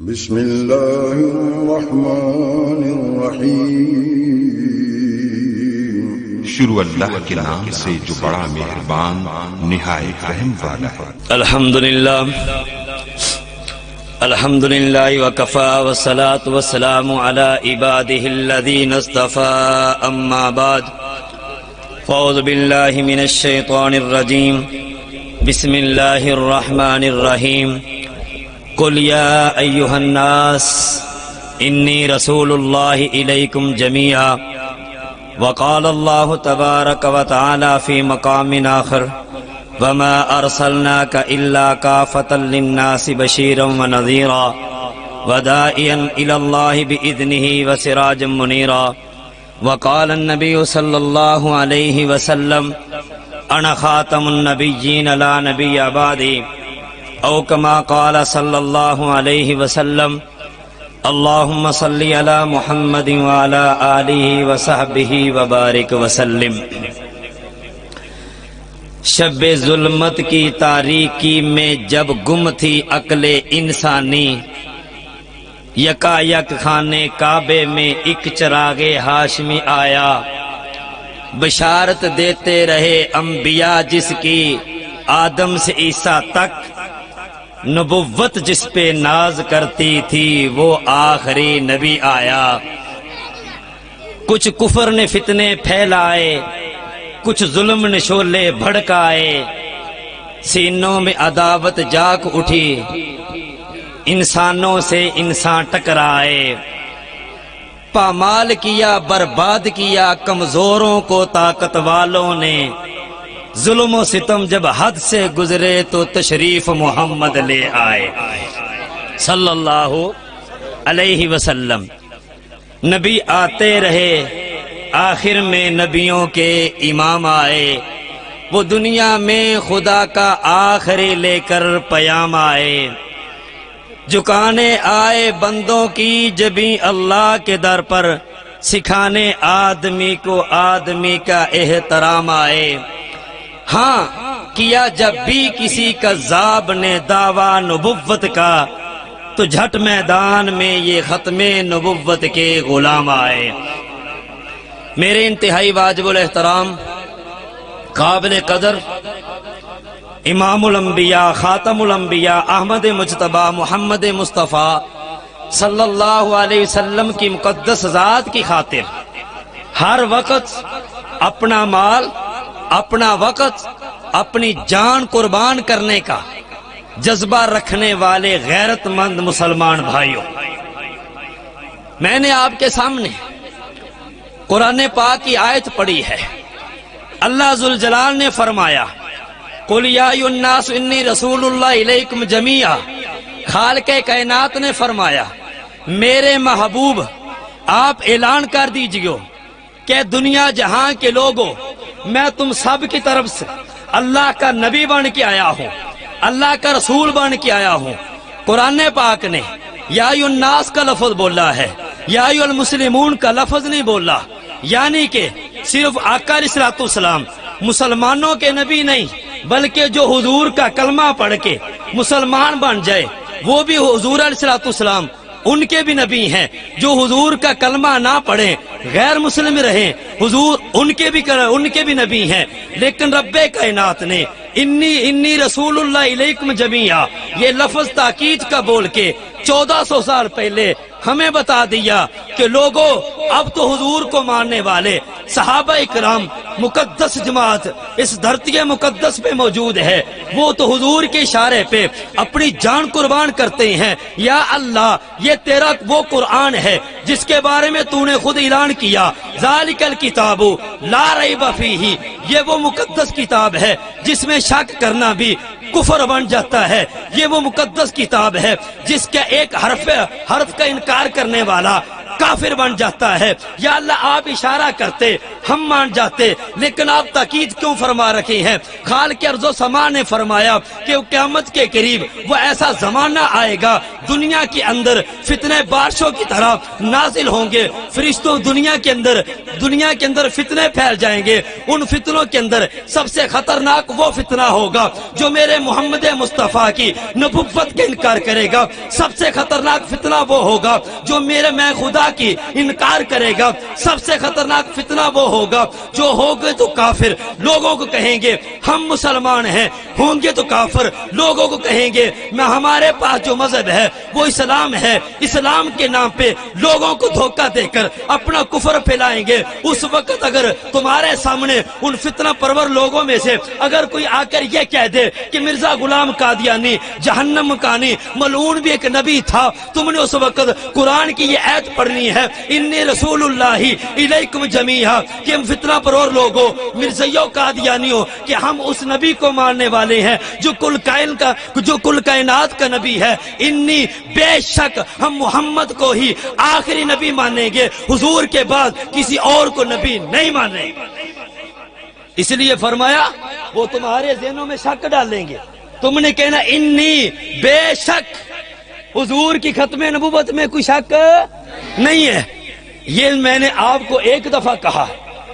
بسم اللہ الرحمن الرحیم۔ شروع اللہ کے نام سے جو بڑا مہربان نہایت رحم والا ہے۔ الحمدللہ وکفا والصلاة والسلام علی عباده الذین اصطفى اما بعد فاعوذ باللہ من الشیطان الرجیم بسم اللہ الرحمن الرحیم قل یا ایہا الناس انی رسول اللہ الیکم جمیعا وقال اللہ تبارک وتعالی فی مقام آخر وما ارسلناک الا کافۃ للناس بشیرا ونذیرا وداعیا الی اللہ باذنہ وسراجا منیرا وقال النبی صلی اللہ علیہ وسلم انا خاتم النبیین لا نبی بعدی او کما قال صلی اللہ علیہ وسلم اللہم صلی علی محمد وعلی آلہ وصحبہ وبارک وسلم۔ شب ظلمت کی تاریکی میں جب گم تھی عقل انسانی، یکا یک خانے کعبے میں ایک چراغ ہاشمی آیا، بشارت دیتے رہے انبیاء جس کی آدم سے عیسیٰ تک، نبوت جس پہ ناز کرتی تھی وہ آخری نبی آیا۔ کچھ کفر نے فتنے پھیلائے، کچھ ظلم نے شعلے بھڑکائے، سینوں میں عداوت جاگ اٹھی، انسانوں سے انسان ٹکرائے، پامال کیا برباد کیا کمزوروں کو طاقت والوں نے، ظلم و ستم جب حد سے گزرے تو تشریف محمد لے آئے صلی اللہ علیہ وسلم۔ نبی آتے رہے، آخر میں نبیوں کے امام آئے، وہ دنیا میں خدا کا آخری لے کر پیام آئے، جھکانے آئے بندوں کی جبیں اللہ کے در پر، سکھانے آدمی کو آدمی کا احترام آئے۔ ہاں کیا جب بھی کسی کذاب نے دعویٰ نبوت کا، تو جھٹ میدان میں یہ ختم نبوت کے غلام آئے۔ میرے انتہائی واجب الاحترام قابل قدر امام الانبیاء خاتم الانبیاء احمد مجتبی محمد مصطفیٰ صلی اللہ علیہ وسلم کی مقدس ذات کی خاطر ہر وقت اپنا مال، اپنا وقت، اپنی جان قربان کرنے کا جذبہ رکھنے والے غیرت مند مسلمان بھائیوں، میں نے آپ کے سامنے قرآن پاک کی آیت پڑھی ہے۔ اللہ ذوالجلال نے فرمایا قل یا ایھا الناس انی رسول اللہ الیکم جمیعا، خالق کائنات نے فرمایا میرے محبوب آپ اعلان کر دیجئے کہ دنیا جہاں کے لوگوں، میں تم سب کی طرف سے اللہ کا نبی بن کے آیا ہوں، اللہ کا رسول بن کے آیا ہوں۔ قرآن پاک نے یا ایھا الناس کا لفظ بولا ہے، یا ایھا المسلمون کا لفظ نہیں بولا، یعنی کہ صرف آقا علیہ السلام مسلمانوں کے نبی نہیں، بلکہ جو حضور کا کلمہ پڑھ کے مسلمان بن جائے وہ بھی حضور علیہ السلام ان کے بھی نبی ہیں، جو حضور کا کلمہ نہ پڑھیں غیر مسلم رہیں حضور ان کے بھی نبی ہیں۔ لیکن رب کائنات نے انی رسول اللہ الیکم جمیعا یہ لفظ تاکید کا بول کے 1400 سال پہلے ہمیں بتا دیا کہ لوگوں اب تو حضور کو ماننے والے صحابہ اکرام مقدس جماعت اس دھرتی مقدس پہ موجود ہے، وہ تو حضور کے اشارے پہ اپنی جان قربان کرتے ہیں۔ یا اللہ یہ تیرا وہ قرآن ہے جس کے بارے میں تو نے خود اعلان کیا ذالک الکتاب لا ریب فیہ، یہ وہ مقدس کتاب ہے جس میں شک کرنا بھی کفر بن جاتا ہے، یہ وہ مقدس کتاب ہے جس کا ایک حرف کا انکار کرنے والا کافر بن جاتا ہے۔ یا اللہ آپ اشارہ کرتے ہم مان جاتے، لیکن آپ تاکید کیوں فرما رکھے ہیں؟ خالق ارض و سما نے فرمایا کہ قیامت کے قریب وہ ایسا زمانہ آئے گا دنیا کے اندر فتنے بارشوں کی طرح نازل ہوں گے، فرشتوں دنیا کے اندر فتنے پھیل جائیں گے۔ ان فتنوں کے اندر سب سے خطرناک وہ فتنہ ہوگا جو میرے محمد مصطفیٰ کی نبوت کا انکار کرے گا۔ سب سے خطرناک فتنہ وہ ہوگا جو میں خدا کی انکار کرے گا۔ سب سے خطرناک فتنہ وہ ہوگا جو ہوگے تو کافر لوگوں کو کہیں گے ہم مسلمان ہیں، ہوں گے تو کافر لوگوں کو کہیں گے میں ہمارے پاس جو مذہب ہے وہ اسلام ہے، اسلام کے نام پہ لوگوں کو دھوکہ دے کر اپنا کفر پھیلائیں گے۔ اس وقت اگر تمہارے سامنے ان فتنہ پرور لوگوں میں سے اگر کوئی آ کر یہ کہہ دے کہ مرزا غلام قادیانی جہنم کانی ملعون بھی ایک نبی تھا، تم نے اس وقت قرآن کی یہ آیت پڑھنی ہے انی رسول اللہ الیکم جمیعا، کہ ہم فتنہ پرور لوگوں مرزیوں قادیانیوں کہ ہم اس نبی کو ماننے والے ہیں جو کل کائنات کا نبی ہے۔ انی بے شک ہم محمد کو ہی آخری نبی مانیں گے، حضور کے بعد کسی اور کو نبی نہیں مانیں گے۔ اس لیے فرمایا وہ تمہارے ذہنوں میں شک ڈالیں گے، تم نے کہنا انی بے شک، حضور کی ختم نبوت میں کوئی شک نہیں ہے۔ یہ میں نے آپ کو ایک دفعہ کہا،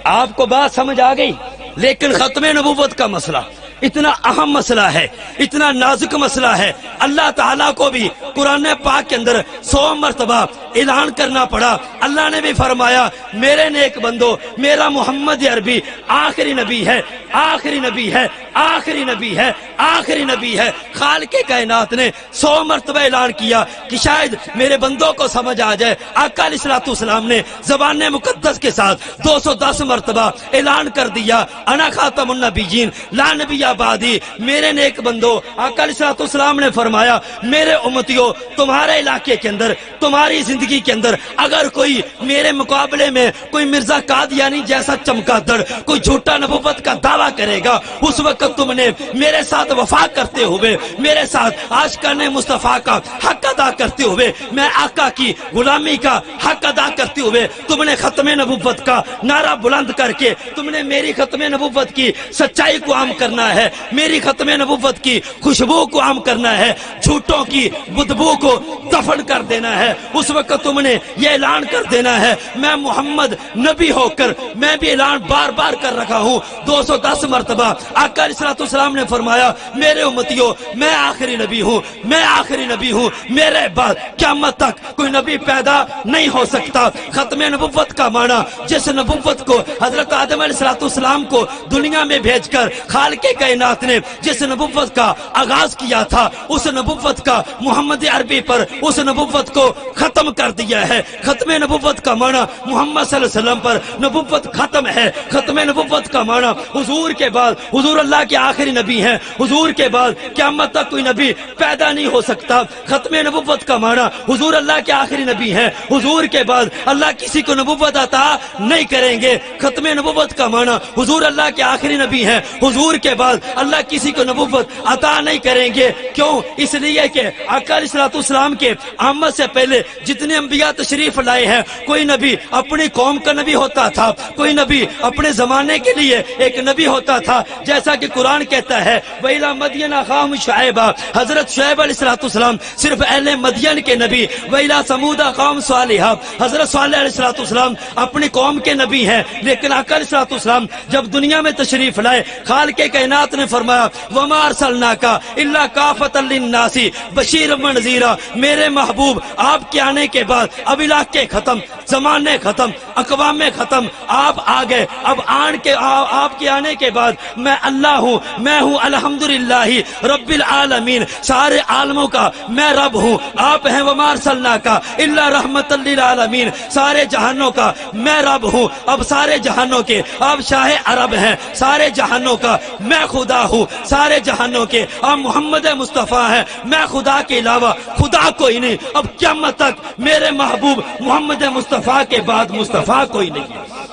آپ کو بات سمجھ آ گئی، لیکن ختم نبوت کا مسئلہ اتنا اہم مسئلہ ہے، اتنا نازک مسئلہ ہے، اللہ تعالیٰ کو بھی قرآن پاک کے اندر 100 مرتبہ اعلان کرنا پڑا۔ اللہ نے بھی فرمایا میرے نیک بندو، میرا محمد عربی آخری نبی ہے، آخری نبی ہے، آخری نبی ہے، آخری نبی ہے۔ خالق کائنات نے 100 مرتبہ اعلان کیا کہ شاید میرے بندوں کو سمجھ آ جائے۔ آقا علیہ الصلوۃ والسلام نے زبان مقدس کے ساتھ 210 مرتبہ اعلان کر دیا انا خاتم النبیین لا نبی آبادی، میرے نیک بندو۔ آقا علیہ الصلوۃ والسلام نے فرمایا میرے امتیوں، تمہارے علاقے کے اندر، تمہاری زندگی کے اندر اگر کوئی میرے مقابلے میں کوئی مرزا قادیانی جیسا چمگادڑ کوئی جھوٹا نبوت کا دعویٰ کرے گا، اس وقت تم نے میرے ساتھ وفا کرتے ہوئے، میرے ساتھ عاشقان مصطفیٰ کا حق ادا کرتے ہوئے، میں آقا کی غلامی کا حق ادا کرتے ہوئے تم نے ختم نبوت کا نعرہ بلند کر کے تم نے میری ختم نبوت کی سچائی کو عام کرنا ہے، میری ختم نبوت کی خوشبو کو عام کرنا ہے، جھوٹوں کی بدبو کو دفن کر دینا ہے۔ اس وقت تم نے یہ اعلان کر دینا ہے میں محمد نبی ہو کر میں بھی اعلان بار بار کر رکھا ہوں 210 مرتبہ۔ آقا علیہ الصلوۃ والسلام نے فرمایا میرے امتیوں، میں آخری نبی ہوں، میں آخری نبی ہوں، میرے بعد قیامت تک کوئی نبی پیدا نہیں ہو سکتا۔ ختم نبوت کا معنی جس نبوت کو حضرت آدم علیہ الصلوۃ والسلام کو دنیا میں بھیج کر خالق کائنات نے جس نبوت کا آغاز کیا تھا، اس نبوت کا محمد عربی پر اس نبوت کو ختم کر دیا ہے۔ ختم نبوت کا معنی محمد صلی اللہ علیہ وسلم پر نبوت ختم ہے۔ ختم نبوت کا معنی حضور کے بعد، حضور اللہ کے آخری نبی ہیں، حضور کے بعد قیامت تک کوئی نبی پیدا نہیں ہو سکتا۔ ختم نبوت کا معنی حضور اللہ کے آخری نبی ہیں، حضور کے بعد اللہ کسی کو نبوت عطا نہیں کریں گے۔ ختم نبوت کا معنی حضور اللہ کے آخری نبی ہیں، حضور کے بعد اللہ کسی کو نبوت عطا نہیں کریں گے۔ کیوں؟ اس لیے کہ آقا علیہ الصلوۃ والسلام کے آمد سے پہلے جتنے انبیاء تشریف لائے ہیں، کوئی نبی اپنی قوم کا نبی ہوتا تھا، کوئی نبی اپنے زمانے کے لیے ایک نبی ہوتا تھا، جیسا کہ قرآن کہتا ہے وَإِلَىٰ مَدْيَنَ أَخَاهُمْ شُعَيْبًا، حضرت شعیب علیہ الصلوۃ والسلام صرف اہل مدین کے نبی، وَإِلَىٰ ثَمُودَ أَخَاهُمْ صَالِحًا، حضرت صالح علیہ الصلوۃ والسلام اپنی قوم کے نبی ہیں۔ لیکن آقا علیہ الصلوۃ والسلام جب دنیا میں تشریف لائے، خالق کائنات نے فرمایا وَمَا أَرْسَلْنَاكَ إِلَّا كَافَةً لِلنَّاسِ بَشِيرًا وَنَذِيرًا، میرے محبوب آپ کے آنے کے بعد اب علاقے ختم، زمانے ختم، اقوام ختم، آپ آ گئے۔ اب آپ کے آنے کے بعد میں اللہ ہوں، میں ہوں الحمدللہ رب العالمین، سارے عالموں کا میں رب ہوں۔ آپ ہیں وَمَا أَرْسَلْنَاكَ إِلَّا رَحْمَةً لِلْعَالَمِينَ، سارے جہانوں کا میں رب ہوں۔ اب سارے جہانوں کے آپ شاہ عرب ہیں، سارے جہانوں کا میں خدا ہوں، سارے جہانوں کے آپ محمد مصطفیٰ ہیں، میں خدا کے علاوہ خدا کوئی نہیں۔ اب قیامت تک میرے محبوب محمد مصطفیٰ کے بعد مصطفیٰ کوئی نہیں۔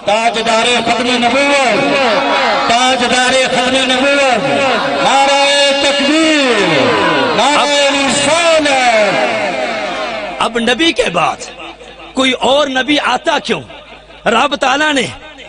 تاجدار ختم نبوت، تاجدار ختم نبوت، نعرہ تکبیر، نعرہ رسالت۔ اب نبی کے بعد کوئی اور نبی آتا کیوں؟ رب تعالیٰ نے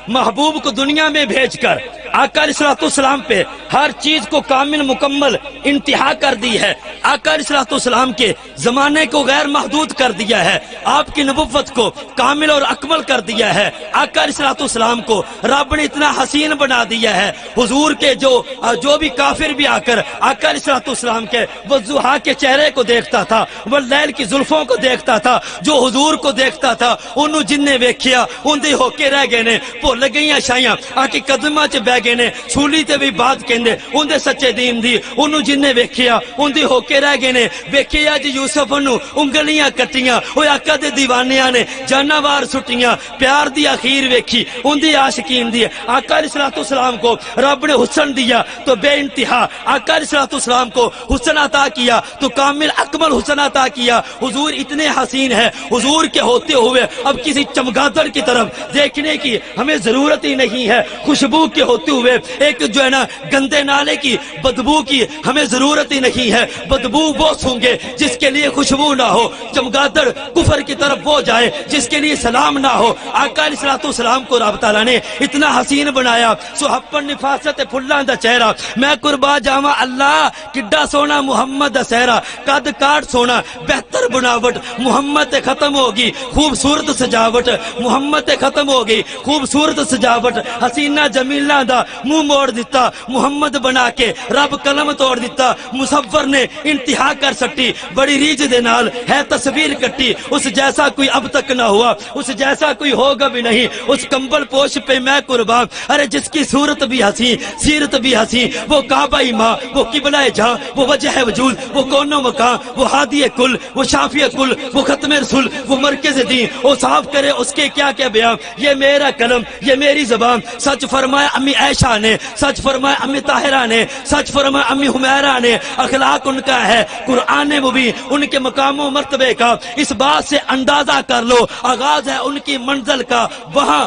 محبوب کو دنیا میں بھیج کر آقا علیہ الصلوۃ والسلام پہ ہر چیز کو کامل مکمل انتہا کر دی ہے. آقا علیہ الصلوۃ والسلام کے زمانے کو غیر محدود کر دیا ہے. آپ کی نبوت کو کامل اور اکمل کر دیا ہے. آقا علیہ الصلوۃ والسلام کو رب نے اتنا حسین بنا دیا ہے. حضور کے جو بھی کافر بھی آ کر آقا علیہ الصلوۃ والسلام کے والضحیٰ کے چہرے کو دیکھتا تھا، واللیل کی زلفوں کو دیکھتا تھا، جو حضور کو دیکھتا تھا انہوں جن نے ویکھیا اندے ہو کے رہ گئے نے، بھول گئیاں شائیاں آکے قدماں چ بہ گئے نے، سولی تے بھی بات کہندے اندے سچے دین دی، انہوں جن نے ویکھیا اندے ہو کے رہ گئے نے. ویکھیا جی یوسف انہوں انگلیاں کٹیاں، او آقا دے دیوانیاں نے جانا وار سٹیاں، پیار دی اخیر ویکھی اندی عاشقین دی. آقا علیہ الصلوۃ والسلام کو رب نے حسن دیا تو بے انتہا، آقا علیہ الصلوۃ والسلام کو حسن عطا کیا تو کامل اکمل حسن عطا کیا. حضور اتنے حسین ہے، حضور کے ہوتے ہوئے اب کسی چمگادڑ کی طرف دیکھنے کی ہمیں ضرورت ہی نہیں ہے. خوشبو کے ہوتے ہوئے ایک جو ہے نا گندے نالے کی بدبو کی ہمیں ضرورت ہی نہیں ہے. بدبو وہ سونگے جس کے لیے خوشبو نہ ہو، چمگادڑ کفر کی طرف وہ جائے جس کے لیے سلام نہ ہو. آقا علیہ الصلوۃ والسلام کو رب تعالیٰ نے اتنا حسین بنایا، سحپن نفاست پھلاں دا چہرہ، میں قربا جاواں اللہ کڈا سونا محمد دا سہرا، قد کاٹ سونا بہتر بناوٹ محمد تے ختم ہوگی خوبصورت سجاوٹ، محمد تے ختم ہوگی خوبصورت سجاوٹ. حسینہ جمیلہ دا منہ موڑ دیتا محمد بنا کے رب قلم توڑ دیتا. مصور نے انتہا کر سٹی بڑی ریج دے نال ہے تصویر کٹی، اس جیسا کوئی اب تک نہ ہوا، اس جیسا کوئی ہوگا بھی نہیں. اس کمبل پوش پہ میں قربان، ارے جس کی صورت بھی حسین سیرت بھی حسین، وہ کعبہ ماں، وہ قبلہ جہاں، وہ وجہ وجود، وہ کون و مکان، وہ ہادی کل، وہ شافی کل، وہ ختم رسول، وہ مرکز دین. وہ صاف کرے اس کے کیا کیا بیان. یہ میرا قلم، یہ میری زبان، سچ فرمایا امی عائشہ نے، سچ فرمایا امی طاہرہ نے، سچ فرمایا امی حمیرہ نے. اخلاق ان کا ہے قرآن مبین، ان کے مقام و مرتبے کا اس بات سے اندازہ کر لو آغاز ہے ان کی منزل کا، وہاں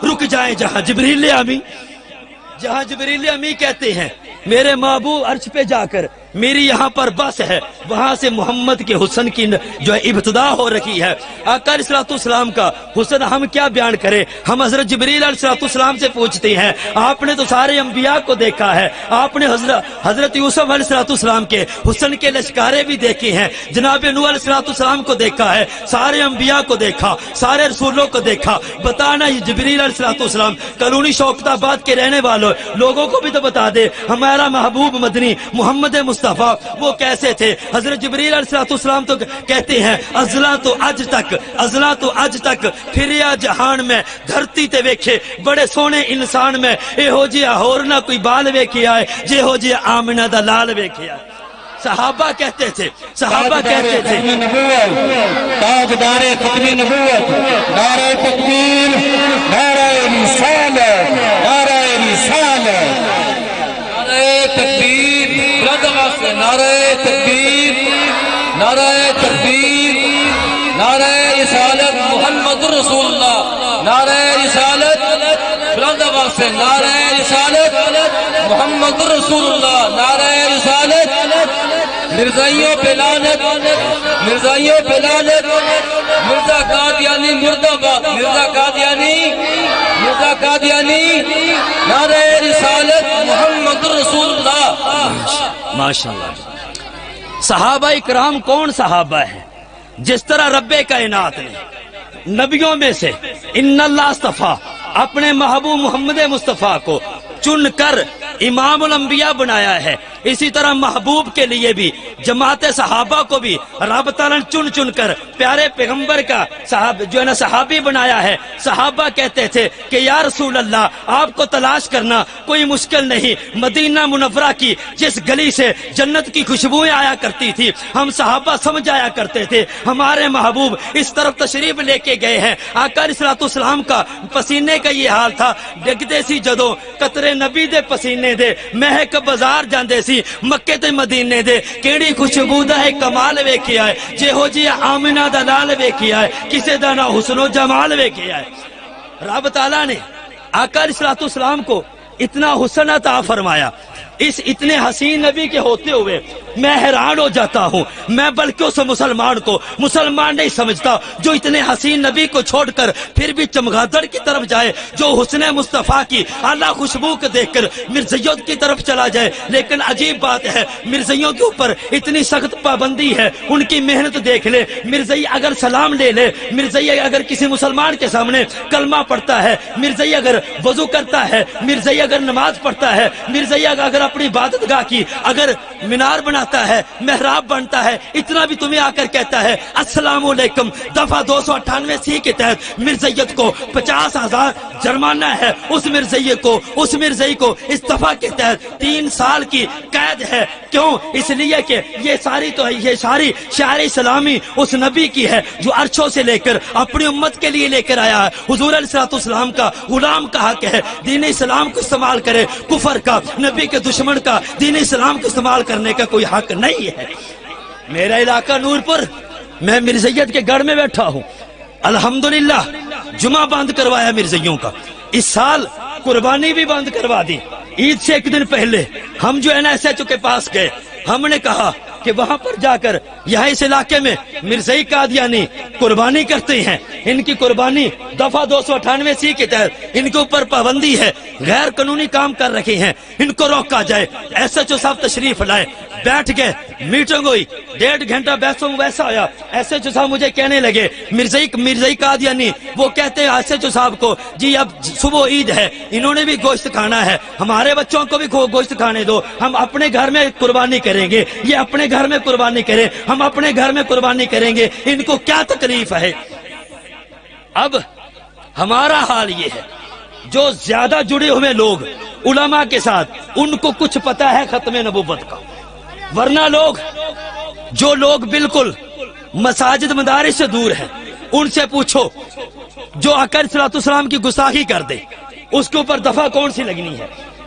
رک جائیں جہاں جبریل امی کہتے ہیں میرے محبوب عرش پہ جا کر میری یہاں پر بس ہے، وہاں سے محمد کے حسن کی جو ہے ابتدا ہو رکھی ہے. آقا علیہ الصلوۃ والسلام کا حسن ہم کیا بیان کریں. ہم حضرت جبریل علیہ الصلوۃ والسلام سے پوچھتے ہیں آپ نے تو سارے انبیاء کو دیکھا ہے، آپ نے حضرت یوسف علیہ الصلوۃ والسلام کے حسن کے لشکارے بھی دیکھے ہیں، جناب نوح علیہ الصلوۃ والسلام کو دیکھا ہے، سارے انبیاء کو دیکھا، سارے رسولوں کو دیکھا. بتانا یہ جبریل علیہ الصلوۃ والسلام کالونی شوکت آباد کے رہنے والوں لوگوں کو بھی تو بتا دے ہمارا محبوب مدنی محمد مصطفیٰ وہ کیسے تھے. حضرت جبریل علیہ السلام تو کہتے ہیں ازلا تو اج تک پھریا جہان میں دھرتی تے ویکھے بڑے سونے انسان میں اے ہو جیا ہور نہ کوئی بال ویکھے آئے جے ہو جیا آمنہ دا لال ویکھے آئے. صحابہ کہتے تھے تاجدار ختم نبوت، نعرہ تکبیر، نعرہ رسالت، نعرہ رسالت، نعرہ تکبیر، نعرہ تکبیر، نعرہ تکبیر، نعرہ رسالت محمد رسول اللہ، نعرہ رسالت بلند آواز سے، نعرہ رسالت محمد رسول اللہ، نعرہ رسالت. مرزائیوں پہ لعنت، مرزائیوں پہ لعنت، مرزا قادیانی مرد آباد، مرزا قادیانی، نعرہ رسالت محمد رسول اللہ. ماشاءاللہ. صحابہ اکرام کون صحابہ ہے؟ جس طرح رب کائنات نے نبیوں میں سے ان اللہ اصطفیٰ اپنے محبوب محمد مصطفیٰ کو چن کر امام الانبیاء بنایا ہے، اسی طرح محبوب کے لیے بھی جماعت صحابہ کو بھی رب تعالیٰ نے چن کر پیارے پیغمبر کا جو ہے نا صحابی بنایا ہے. صحابہ کہتے تھے کہ یا رسول اللہ آپ کو تلاش کرنا کوئی مشکل نہیں. مدینہ منورہ کی جس گلی سے جنت کی خوشبوئیں آیا کرتی تھی ہم صحابہ سمجھ آیا کرتے تھے ہمارے محبوب اس طرف تشریف لے کے گئے ہیں. آقا علیہ الصلوۃ والسلام کا پسینے کا یہ حال تھا، ڈگدے سی جدوں قطرے نبی دے پسینے دے مہک بازار جاندے سی مکے تے مدینے دے کیڑی خوشبو دا ہے کمال ویکھے آئے جے ہو جی آمنہ دا لال ویکھے آئے کسے دا نہ حسن و جمال ویکھے آئے. رب تعالیٰ نے آقا علیہ الصلوۃ والسلام کو اتنا حسن عطا فرمایا، اس اتنے حسین نبی کے ہوتے ہوئے میں حیران ہو جاتا ہوں. میں بلکہ اس مسلمان کو مسلمان نہیں سمجھتا جو اتنے حسین نبی کو چھوڑ کر پھر بھی چمگادڑ کی طرف جائے, جو حسن مصطفیٰ کی اعلیٰ خوشبو کو دیکھ کر مرزائیت کی طرف چلا جائے. لیکن عجیب بات ہے, مرزائیوں کے اوپر اتنی سخت پابندی ہے. ان کی محنت دیکھ لے, مرزائی اگر سلام لے لے, مرزائی اگر کسی مسلمان کے سامنے کلمہ پڑھتا ہے, مرزائی اگر وضو کرتا ہے, مرزائی اگر نماز پڑھتا ہے, مرزائی اگر اپنی عبادت گاہ کی اگر مینار بناتا ہے, محراب بنتا ہے, اتنا بھی تمہیں آ کر کہتا ہے السلام علیکم. دفعہ 298 کے تحت مرزائیت کو 50,000 جرمانہ ہے. اس مرزائی کو اس دفعہ کے تحت 3 سال کی قید ہے. کیوں؟ اس لیے کہ یہ ساری شعار اسلامی اس نبی کی ہے جو عرشوں سے لے کر اپنی امت کے لیے لے کر آیا ہے. حضور علیہ السلام کا غلام کا حق ہے دین اسلام کو استعمال کرے, کفر کا, نبی کے دشمن کا دین اسلام کو استعمال کرنے کا کوئی حق نہیں ہے. میرا علاقہ نور پور, میں مرزائیت کے گڑھ میں بیٹھا ہوں. الحمدللہ جمعہ بند کروایا مرزائیوں کا. اس سال قربانی بھی بند کروا دی. عید سے ایک دن پہلے ہم جو NSHO کے پاس گئے, ہم نے کہا کہ وہاں پر جا کر یہاں اس علاقے میں مرزائی قادیانی قربانی کرتے ہیں, ان کی قربانی دفعہ 298 کے تحت ان کے اوپر پابندی ہے, غیر قانونی کام کر رکھے ہیں, ان کو روکا جائے. SHO صاحب تشریف لائے, بیٹھ گئے, میٹنگ ہوئی, 1.5 گھنٹہ بحثوں ویسا ہوا. SHO صاحب مجھے کہنے لگے مرزائی قادیانی, وہ کہتے ہیں SHO صاحب کو جی اب صبح عید ہے, انہوں نے بھی گوشت کھانا ہے, ہمارے بچوں کو بھی گوشت کھانے دو, ہم اپنے گھر میں قربانی کریں گے, یہ اپنے گھر میں قربانی کریں, ہم اپنے گھر میں قربانی کریں گے, ان کو کیا تکلیف ہے. اب ہمارا حال یہ ہے, جو زیادہ جڑے ہوئے لوگ علماء کے ساتھ, ان کو کچھ پتا ہے ختم نبوت کا, ورنہ جو لوگ بالکل مساجد مدارس سے دور ہیں, ان سے پوچھو جو آقا صلی اللہ علیہ وسلم کی گستاخی کر دے اس کے اوپر دفعہ کون سی لگنی ہے.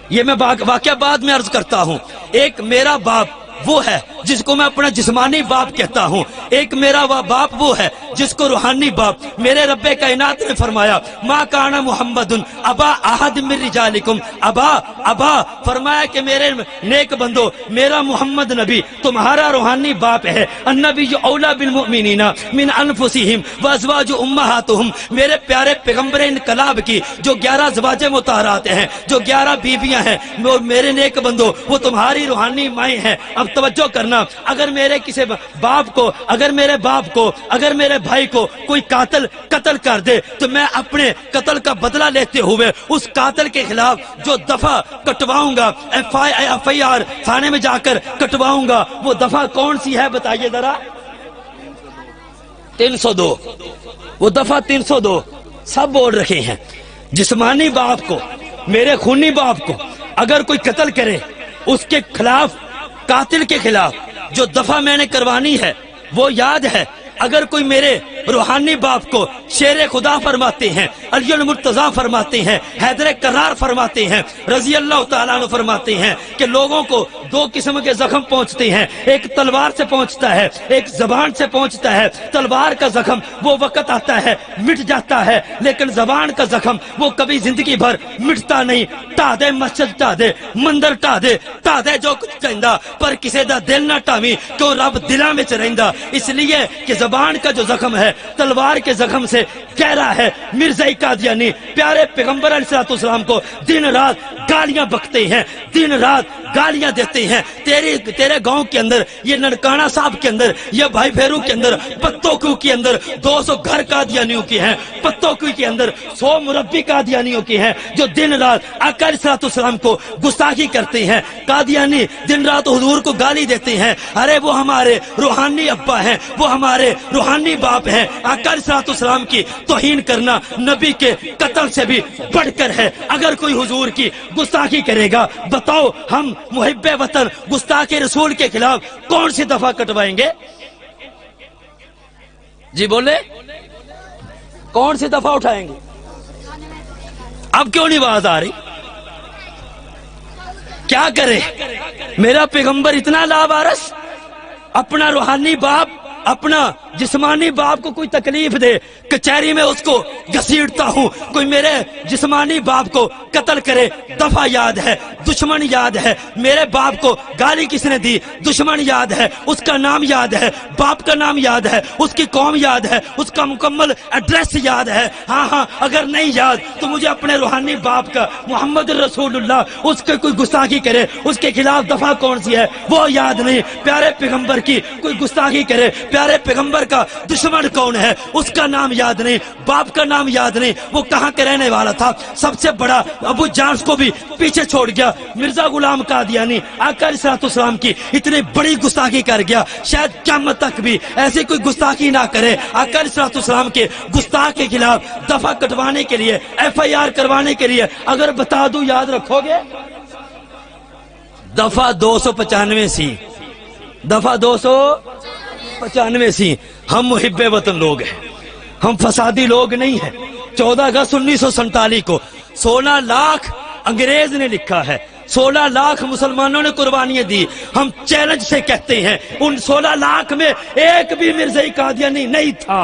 یہ میں واقعہ بعد میں عرض کرتا ہوں. ایک میرا باپ وہ ہے جس کو میں اپنا جسمانی باپ کہتا ہوں, ایک میرا باپ وہ ہے جس کو روحانی باپ. میرے رب کائنات نے فرمایا ما کان محمد ابا احد من رجالکم, ابا فرمایا کہ میرے نیک بندو, میرا محمد نبی تمہارا روحانی باپ ہے. النبی اولا بالمؤمنین من انفسہم وازواج امہاتہم, میرے پیارے پیغمبر انقلاب کی جو 11 ازواج مطہرات ہیں, جو 11 بیویاں ہیں, میرے نیک بندو وہ تمہاری روحانی مائیں ہیں. اب توجہ کرنا, اگر میرے کسی باپ کو, اگر میرے باپ کو, اگر میرے بھائی کو کوئی قتل کر دے تو میں اپنے قتل کا بدلہ لیتے ہوئے اس قاتل کے خلاف جو دفعہ کٹواؤں گا, FIR تھانے میں جا کر کٹواؤں گا, وہ دفعہ کون سی ہے بتائیے ذرا؟ 302. وہ دفعہ 302 سب بول رہے ہیں. جسمانی باپ کو, میرے خونی باپ کو اگر کوئی قتل کرے, اس کے خلاف, قاتل کے خلاف جو دفعہ میں نے کروانی ہے وہ یاد ہے. اگر کوئی میرے روحانی باپ کو شیر خدا فرماتے ہیں, علی المرتضیٰ فرماتے ہیں, حیدر کرار فرماتے ہیں, رضی اللہ تعالیٰ عنہ فرماتے ہیں کہ لوگوں کو 2 قسم کے زخم پہنچتے ہیں, ایک تلوار سے پہنچتا ہے, ایک زبان سے پہنچتا ہے. تلوار کا زخم وہ وقت آتا ہے مٹ جاتا ہے, لیکن زبان کا زخم وہ کبھی زندگی بھر مٹتا نہیں. ٹا دے مسجد ٹا دے, مندر ٹا دے جو کچھ کہندا, پر کسی دا دل نہ ٹاوی کیوں رب دلاں وچ رہندا. اس لیے کہ زبان کا جو زخم ہے تلوار کے زخم سے گہرا ہے. مرزائی قادیانی پیارے پیغمبر علیہ السلام کو دن رات گالیاں بکتے ہیں, دن رات گالیاں دیتے ہیں. تیرے گاؤں کے اندر, یہ ننکانہ صاحب کے اندر, یہ بھائی بھیرو کے اندر, پتوں کو کے اندر 200 گھر قادیانیوں کی ہیں, پتوں کو کے اندر 100 مربی قادیانیوں کی ہیں جو دن رات آقا علیہ السلام کو گستاخی کرتے ہیں. قادیانی دن رات حضور کو گالی دیتے ہیں. ارے وہ ہمارے روحانی ابا ہیں, وہ ہمارے روحانی باپ ہیں. آقا علیہ السلام کی توہین کرنا نبی کے قتل سے بھی بڑھ کر ہے. اگر کوئی حضور کی گستاخی کرے گا, بتاؤ ہم محب وطن گستاخ رسول کے خلاف کون سی دفعہ کٹوائیں گے؟ جی بولے, کون سی دفعہ اٹھائیں گے؟ اب کیوں نہیں آواز آ رہی؟ کیا کرے؟ میرا پیغمبر اتنا لابارس, اپنا روحانی باپ اپنا جسمانی باپ کو کوئی تکلیف دے کچہری میں اس کو گھسیٹتا ہوں، کوئی میرے جسمانی باپ کو قتل کرے دفعہ یاد ہے، دشمن یاد ہے، میرے باپ کو گالی کس نے دی دشمن یاد ہے، اس کا نام یاد ہے، باپ کا نام یاد ہے، اس کی قوم یاد ہے، اس کا مکمل ایڈریس یاد ہے۔ ہاں اگر نہیں یاد تو مجھے اپنے روحانی باپ کا محمد رسول اللہ اس کے کوئی گستاخی کرے اس کے خلاف دفعہ کون سی ہے وہ یاد نہیں، پیارے پیغمبر کی کوئی گستاخی کرے پیارے پیغمبر کا دشمن کون ہے اس کا نام یاد نہیں، باپ کا نام یاد نہیں، وہ کہاں کے رہنے والا تھا، سب سے بڑا ابو جانس کو بھی پیچھے چھوڑ گیا، مرزا غلام قادیانی آقا علیہ السلام کی اتنی بڑی گستاخی کر گیا، شاید قیامت تک بھی ایسی کوئی گستاخی نہ کرے۔ آقا علیہ السلام کے گستاخ کے خلاف دفعہ کٹوانے کے لیے FIR کروانے کے لیے اگر بتا دوں یاد رکھو گے؟ دفعہ 295 سی، دفعہ 295 سی۔ ہم محب وطن لوگ ہیں، ہم فسادی لوگ نہیں ہیں۔ 14 اگست 1947 کو 16 لاکھ انگریز نے لکھا ہے، 16 لاکھ مسلمانوں نے قربانیاں دی۔ ہم چیلنج سے کہتے ہیں ان 16 لاکھ میں ایک بھی مرزائی قادیانی نہیں تھا۔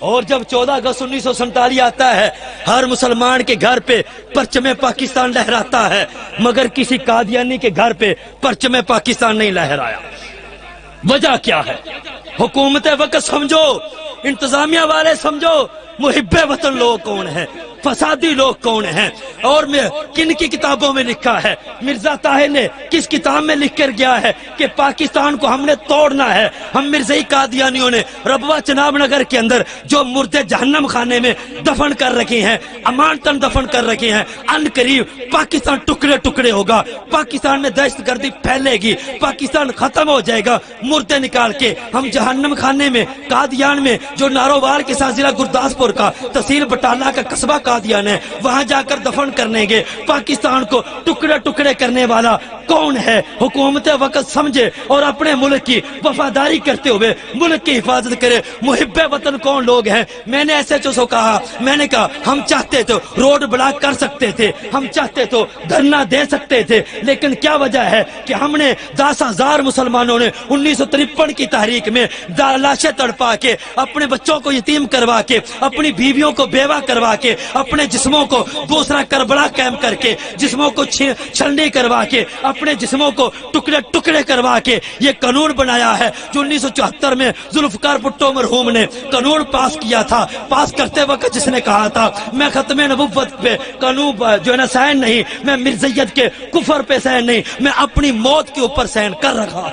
اور جب 14 اگست 1947 آتا ہے ہر مسلمان کے گھر پہ پرچم پاکستان لہراتا ہے، مگر کسی قادیانی کے گھر پہ پرچم پاکستان نہیں لہرایا۔ وجہ کیا ہے؟ حکومت وقت سمجھو، انتظامیہ والے سمجھو، محب وطن لوگ کون ہیں، فسادی لوگ کون ہیں، اور میں کن کی کتابوں میں لکھا ہے؟ مرزا طاہر نے کس کتاب میں لکھ کر گیا ہے کہ پاکستان کو ہم نے توڑنا ہے؟ ہم مرزائی قادیانیوں نے ربوہ چناب نگر کے اندر جو مردے جہنم خانے میں دفن کر رکھے ہیں، امانتن دفن کر رکھے ہیں، ان قریب پاکستان ٹکڑے ٹکڑے ہوگا، پاکستان میں دہشت گردی پھیلے گی، پاکستان ختم ہو جائے گا۔ مردے نکال کے ہم جہنم خانے میں قادیان میں جو نارووال کے ساتھ ضلع گرداسپور کا تحصیل بٹالہ کا قصبہ قادیان ہے وہاں جا کر دفن کرنے گے۔ پاکستان کو ٹکڑے ٹکڑے کرنے والا کون ہے؟ حکومت وقت سمجھے اور اپنے ملک کی وفاداری کرتے ہوئے ملک کی حفاظت کرے۔ محب وطن کون لوگ ہیں؟ میں نے ایسے جو کہا، میں نے کہا ہم چاہتے تو روڈ بلاک کر سکتے تھے، ہم چاہتے تو دھرنا دے سکتے تھے، لیکن کیا وجہ ہے کہ ہم نے 10,000 مسلمانوں نے 1953 کی تحریک میں لاشیں تڑپا کے، اپنے بچوں کو یتیم کروا کے، اپنی بیویوں کو بیوہ کروا کے، اپنے جسموں کو دوسرا کربلا قائم کر کے، جسموں کو چھلنی کروا کے، اپنے جسموں کو ٹکڑے ٹکڑے کروا کے یہ قانون بنایا ہے جو 1974 میں ذوالفقار بھٹو مرحوم نے قانون پاس کیا تھا۔ پاس کرتے وقت جس نے کہا تھا میں ختم نبوت پہ قانون جو ہے نا سائن نہیں، میں مرزیت کے کفر پہ سائن نہیں، میں اپنی موت کے اوپر سائن کر رکھا۔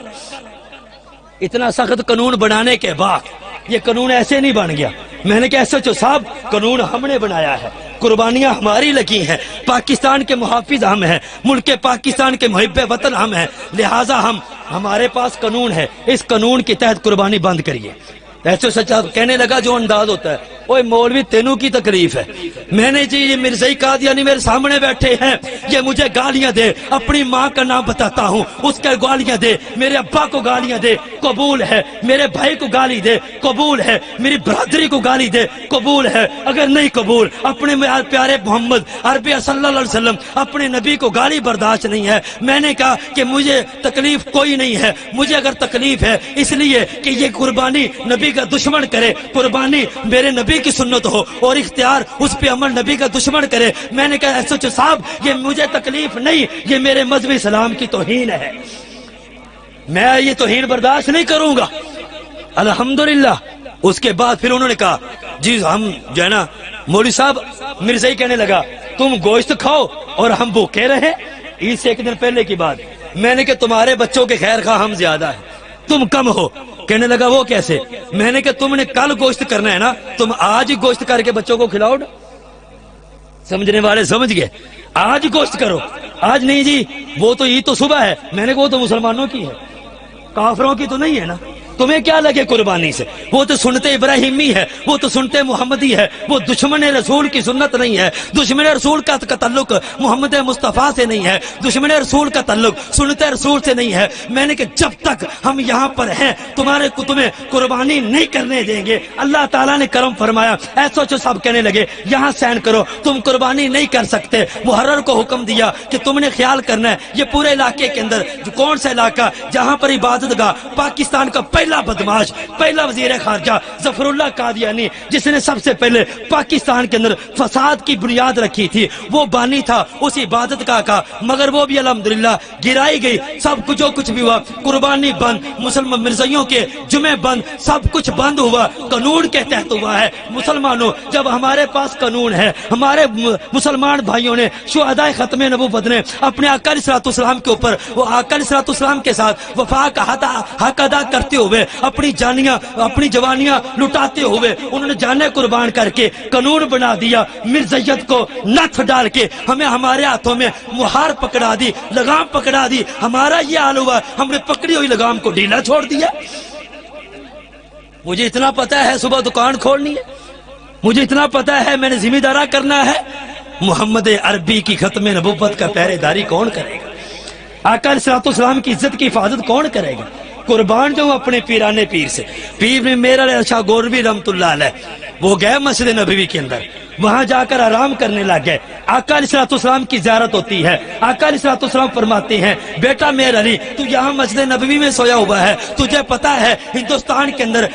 اتنا سخت قانون بنانے کے بعد یہ قانون ایسے نہیں بن گیا۔ میں نے کہا SHO صاحب قانون ہم نے بنایا ہے، قربانیاں ہماری لگی ہیں، پاکستان کے محافظ ہم ہیں، ملک پاکستان کے محب وطن ہم ہیں، لہٰذا ہمارے پاس قانون ہے، اس قانون کے تحت قربانی بند کریے۔ SHO صاحب کہنے لگا جو انداز ہوتا ہے، اوے مولوی تینوں کی تکلیف ہے۔ میں نے جی یہ مرزائی قادیانی میرے سامنے بیٹھے ہیں، یہ مجھے گالیاں دے، اپنی ماں کا نام بتاتا ہوں اس کے گالیاں دے، میرے ابا کو گالیاں دے قبول ہے، میرے بھائی کو گالی دے قبول ہے، میری برادری کو گالی دے قبول ہے، اگر نہیں قبول اپنے پیارے محمد عربی صلی اللہ علیہ وسلم اپنے نبی کو گالی برداشت نہیں ہے۔ میں نے کہا کہ مجھے تکلیف کوئی نہیں ہے، مجھے اگر تکلیف ہے اس لیے کہ یہ قربانی نبی کا دشمن کرے، قربانی میرے نبی کی سنت ہو اور اختیار اس پہ عمل نبی کا دشمن کرے۔ میں نے کہا SHO صاحب یہ مجھے تکلیف نہیں، یہ میرے مذہبی اسلام کی توہین ہے، میں یہ توہین برداشت نہیں کروں گا۔ الحمدللہ اس کے بعد پھر انہوں نے کہا جی ہم جو ہے نا مولوی صاحب مرزائی کہنے لگا تم گوشت کھاؤ اور ہم بھوکے رہیں۔ عید سے ایک دن پہلے کی بات، میں نے کہا تمہارے بچوں کے خیر خواہ ہم زیادہ ہیں، تم کم ہو۔ کہنے لگا وہ کیسے؟ میں نے کہا تم نے کل گوشت کرنا ہے نا، تم آج گوشت کر کے بچوں کو کھلاؤ نا۔ سمجھنے والے سمجھ گئے، آج گوشت کرو۔ آج نہیں جی وہ تو عید تو صبح ہے، میں نے کہا وہ تو مسلمانوں کی ہے، کافروں کی تو نہیں ہے نا، تمہیں کیا لگے قربانی سے؟ وہ تو سنتے ابراہیمی ہے، وہ تو سنتے محمدی ہے، وہ دشمن رسول کی سنت نہیں ہے، دشمن رسول کا تعلق محمد مصطفیٰ سے نہیں ہے، دشمن رسول کا تعلق سنت رسول سے نہیں ہے۔ میں نے کہا جب تک ہم یہاں پر ہیں تمہارے کو تمہیں قربانی نہیں کرنے دیں گے۔ اللہ تعالیٰ نے کرم فرمایا، SHO صاحب کہنے لگے یہاں سائن کرو، تم قربانی نہیں کر سکتے۔ محرر کو حکم دیا کہ تم نے خیال کرنا ہے یہ پورے علاقے کے اندر جو کون سا علاقہ جہاں پر عبادت گاہ پاکستان کا پہلا پہلا بدماش، پہلا وزیر خارجہ ظفر اللہ قادیانی، جس نے سب سے پہلے پاکستان کے اندر فساد کی بنیاد رکھی تھی، وہ بانی تھا اس عبادت کا مگر وہ بھی الحمدللہ گرائی گئی۔ سب کچھ جو کچھ بھی ہوا، قربانی بند، مسلمان مرزائیوں کے جمعے بند، سب کچھ بند ہوا، قانون کے تحت ہوا ہے۔ مسلمانوں، جب ہمارے پاس قانون ہے، ہمارے مسلمان بھائیوں نے شہدائے ختم نبوت نے اپنے آقا علیہ الصلوۃ والسلام کے اوپر، وہ آقا علیہ الصلوۃ والسلام کے ساتھ وفا کا حق ادا کرتے ہوئے اپنی جانیاں، اپنی جوانیاں لٹاتے ہوئے انہوں نے جانیں قربان کر کے قانون بنا دیا، مرزیت کو نتھ ڈال کے ہمیں ہمارے ہاتھوں میں مہار پکڑا دی، لگام پکڑا دی۔ ہمارا یہ حال ہوا، ہم نے پکڑی ہوئی لگام کو ڈھیلا چھوڑ دیا۔ مجھے اتنا پتا ہے صبح دکان کھولنی ہے، مجھے اتنا پتا ہے میں نے ذمہ دارا کرنا ہے، محمد عربی کی ختم نبوت کا پہرے داری کون کرے گا؟ آقا علیہ الصلوۃ والسلام کی عزت کی حفاظت کون کرے گا؟ قربان جو اپنے پیرانے پیر سے، پیر میں میرا شاہ گوربی رحمت اللہ علیہ، وہ گئے مسجد نبوی کے اندر، وہاں جا کر آرام کرنے لگ گئے۔ آقا علیہ الصلوۃ والسلام کی زیارت ہوتی ہے، آقا علیہ الصلوۃ والسلام فرماتے ہیں، بیٹا میرا علی، تو یہاں مسجد نبوی میں سویا ہوا ہے، تجھے پتا ہے ہندوستان کے اندر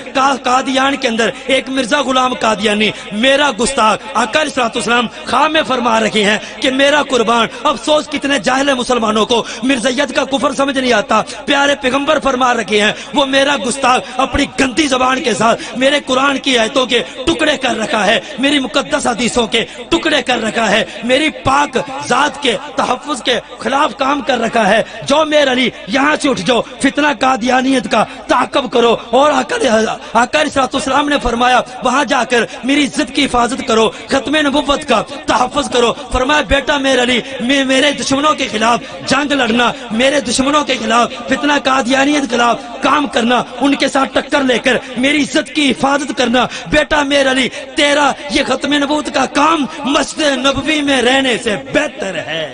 قادیان کے اندر ایک مرزا غلام قادیانی میرا گستاخ، آقا علیہ الصلوۃ والسلام خواہ میں فرما رکھے ہیں کہ میرا قربان، افسوس کتنے جاہل مسلمانوں کو مرزیت کا کفر سمجھ نہیں آتا، پیارے پیغمبر فرما رکھے ہیں وہ میرا گستاخ اپنی گندی زبان کے ساتھ میرے قرآن کی آیتوں کے ٹکڑے کر رکھا ہے، میری مقدس حدیثوں کے ٹکڑے کر رکھا ہے، میری پاک ذات کے تحفظ کے خلاف کام کر رکھا ہے۔ جو میرے علی یہاں سے اٹھ جاؤ، فتنہ قادیانیت کا تعاقب کرو، اور آقا علیہ الصلوۃ والسلام نے فرمایا وہاں جا کر میری عزت کی حفاظت کرو، ختم نبوت کا تحفظ کرو۔ فرمایا بیٹا میرے علی، میرے دشمنوں کے خلاف جنگ لڑنا، میرے دشمنوں کے خلاف فتنہ قادیانیت کے خلاف کام کرنا، ان کے ساتھ ٹکر لے کر میری عزت کی حفاظت کرنا، بیٹا میرے علی تیرا یہ ختم نبوت کا کام مسجد نبوی میں رہنے سے بہتر ہے۔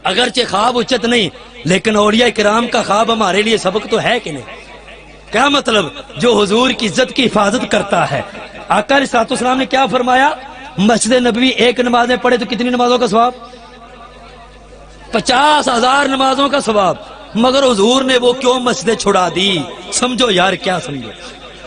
اگرچہ خواب اچت نہیں، لیکن اولیاء کرام کا خواب ہمارے لیے سبق تو ہے کہ نہیں؟ کیا مطلب؟ جو حضور کی عزت کی حفاظت کرتا ہے۔ آقا علیہ الصلوۃ والسلام نے کیا فرمایا؟ مسجد نبوی ایک نماز میں پڑھے تو کتنی نمازوں کا ثواب؟ 50,000 نمازوں کا ثواب۔ مگر حضور نے وہ کیوں مسجد چھڑا دی؟ سمجھو یار، کیا سمجھو؟